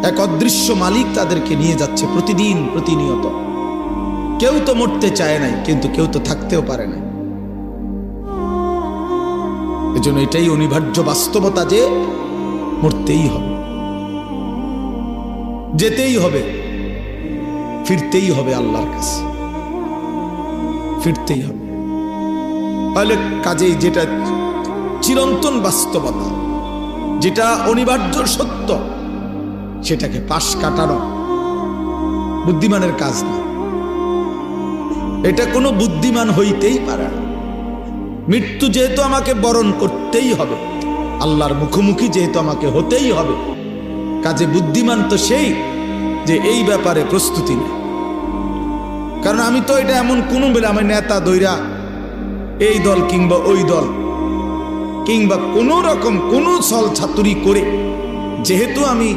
এক অদৃশ্য মালিক তাদেরকে নিয়ে যাচ্ছে প্রতিদিন প্রতিনিয়ত। কেউ তো মরতে চায় নাই, কিন্তু কেউ তো থাকতেও পারে না। এজন্য এটাই অনিবার্য বাস্তবতা যে মরতেই হবে, যেতেই হবে, ফিরতেই হবে আল্লাহর কাছে, ফিরতেই হবে। তাহলে কাজেই যেটা চিরন্তন বাস্তবতা, যেটা অনিবার্য সত্য, সেটাকে পাশ কাটানো বুদ্ধিমানের কাজ না। এটা কোনো বুদ্ধিমান হইতেই পারে না। মৃত্যু যেহেতু আমাকে বরণ করতেই হবে, আল্লাহর মুখোমুখি যেহেতু আমাকে হতেই হবে, কাজে বুদ্ধিমান তো সেই যে এই ব্যাপারে প্রস্তুতি নেই। কারণ আমি তো এটা এমন কোনো বেলা আমি নেতা দৈরা এই দল কিংবা ওই দল কিংবা কোনো রকম কোনো ছল ছাতুরি করে যেহেতু আমি